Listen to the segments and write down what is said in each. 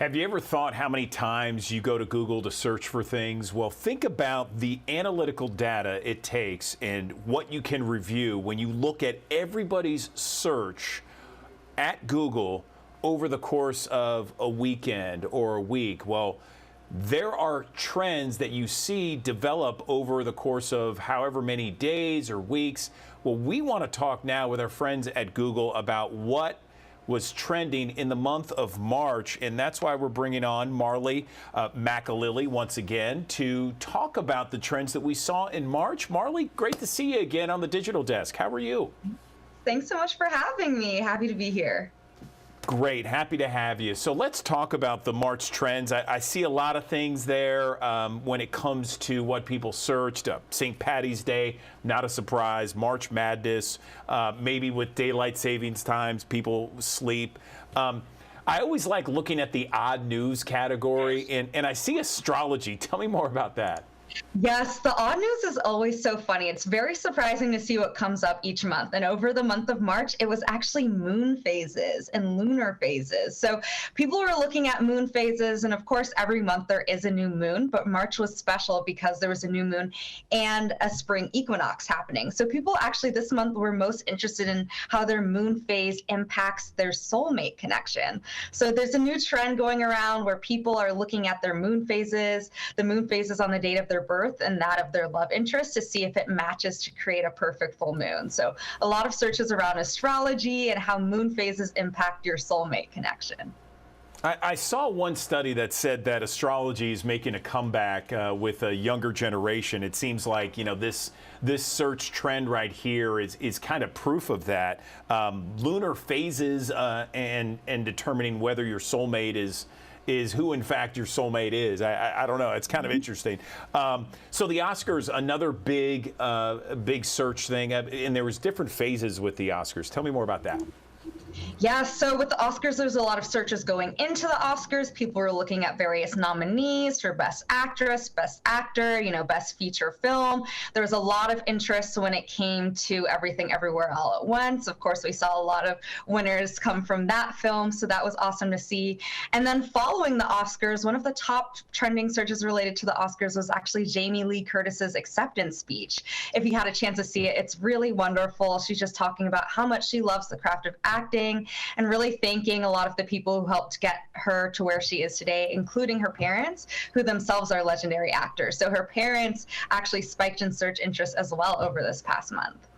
Have you ever thought how many times you go to Google to search for things? Well, think about the analytical data it takes and what you can review when you look at everybody's search at Google over the course of a weekend or a week. Well, there are trends that you see develop over the course of however many days or weeks. Well, we want to talk now with our friends at Google about what was trending in the month of March, and that's why we're bringing on Marlee Makalili once again to talk about the trends that we saw in March. Marlee, great to see you again on the digital desk. How are you? Thanks so much for having me. Happy to be here. Great, happy to have you. So let's talk about the March trends. I see a lot of things there when it comes to what people searched. St. Patty's Day, not a surprise. March Madness, maybe with daylight savings times, people sleep. I always like looking at the odd news category, and I see astrology. Tell me more about that. Yes, the odd news is always so funny. It's very surprising to see what comes up each month. And over the month of March, it was actually moon phases and lunar phases. So people were looking at moon phases. And of course, every month there is a new moon. But March was special because there was a new moon and a spring equinox happening. So people actually this month were most interested in how their moon phase impacts their soulmate connection. So there's a new trend going around where people are looking at their moon phases, the moon phases on the date of their birth and that of their love interest to see if it matches to create a perfect full moon. So a lot of searches around astrology and how moon phases impact your soulmate connection. I saw one study that said that astrology is making a comeback with a younger generation. It seems like, you know, this search trend right here is kind of proof of that. Lunar phases and determining whether your soulmate is who in fact your soulmate is. I don't know. It's kind of interesting. So the Oscars, another big search thing, and there was different phases with the Oscars. Tell me more about that. Yeah, so with the Oscars, there's a lot of searches going into the Oscars. People were looking at various nominees for Best Actress, Best Actor, you know, Best Feature Film. There was a lot of interest when it came to Everything Everywhere All at Once. Of course, we saw a lot of winners come from that film, so that was awesome to see. And then following the Oscars, one of the top trending searches related to the Oscars was actually Jamie Lee Curtis's acceptance speech. If you had a chance to see it, it's really wonderful. She's just talking about how much she loves the craft of acting and really thanking a lot of the people who helped get her to where she is today, including her parents, who themselves are legendary actors. So her parents actually spiked in search interest as well over this past month.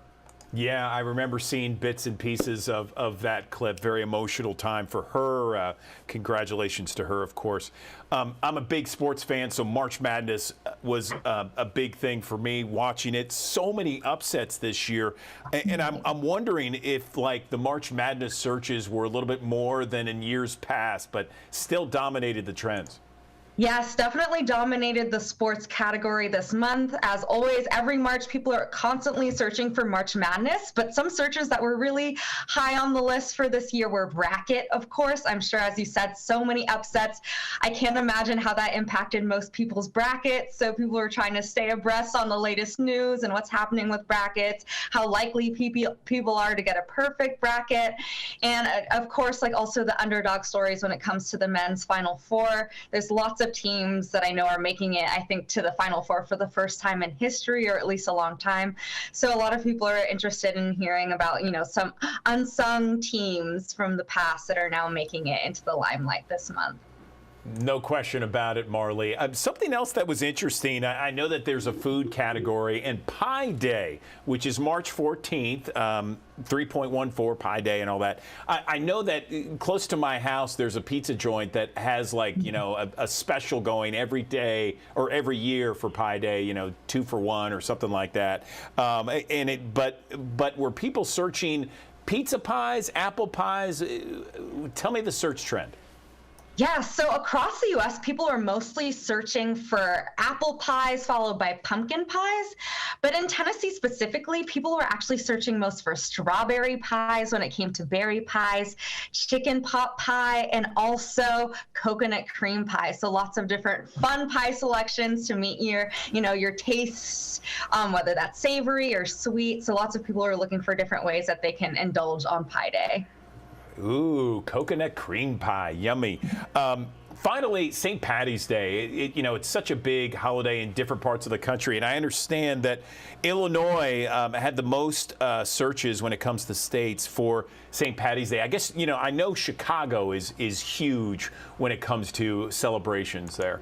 Yeah, I remember seeing bits and pieces of that clip. Very emotional time for her. Congratulations to her, of course. I'm a big sports fan, so March Madness was a big thing for me watching it. So many upsets this year, and I'm wondering if like the March Madness searches were a little bit more than in years past, but still dominated the trends. Yes, definitely dominated the sports category this month. As always, every March, people are constantly searching for March Madness, but some searches that were really high on the list for this year were bracket, of course. I'm sure, as you said, so many upsets. I can't imagine how that impacted most people's brackets. So people are trying to stay abreast on the latest news and what's happening with brackets, how likely people are to get a perfect bracket. And of course, like also the underdog stories when it comes to the men's Final Four. There's lots of teams that I know are making it, I think, to the Final Four for the first time in history, or at least a long time. So a lot of people are interested in hearing about, you know, some unsung teams from the past that are now making it into the limelight this month. No question about it, Marlee. Something else that was interesting, I know that there's a food category, and Pi Day, which is March 14th, 3.14 Pi Day and all that. I know that close to my house, there's a pizza joint that has, like, you know, a special going every day or every year for Pi Day, you know, 2 for 1 or something like that. But were people searching pizza pies, apple pies? Tell me the search trend. Yeah, so across the US, people are mostly searching for apple pies followed by pumpkin pies. But in Tennessee specifically, people were actually searching most for strawberry pies when it came to berry pies, chicken pot pie, and also coconut cream pie. So lots of different fun pie selections to meet your tastes, whether that's savory or sweet. So lots of people are looking for different ways that they can indulge on Pi Day. Ooh, coconut cream pie, yummy. Finally, St. Patty's Day. It's such a big holiday in different parts of the country, and I understand that Illinois had the most searches when it comes to states for St. Patty's Day. I guess I know Chicago is huge when it comes to celebrations there.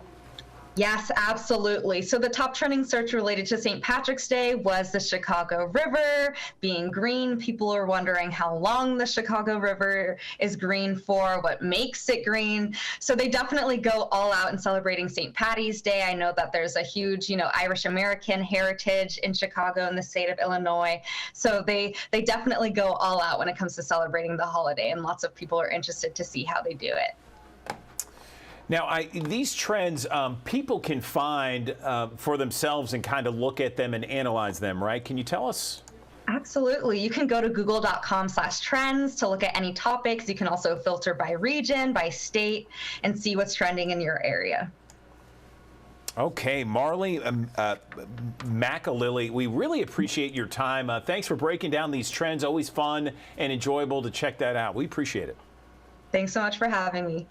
Yes, absolutely. So the top trending search related to St. Patrick's Day was the Chicago River being green. People are wondering how long the Chicago River is green for, what makes it green. So they definitely go all out in celebrating St. Patty's Day. I know that there's a huge, Irish American heritage in Chicago and the state of Illinois. So they definitely go all out when it comes to celebrating the holiday, and lots of people are interested to see how they do it. Now, these trends, people can find for themselves and kind of look at them and analyze them, right? Can you tell us? Absolutely. You can go to google.com/trends to look at any topics. You can also filter by region, by state, and see what's trending in your area. Okay, Marlee McAlilly, we really appreciate your time. Thanks for breaking down these trends. Always fun and enjoyable to check that out. We appreciate it. Thanks so much for having me.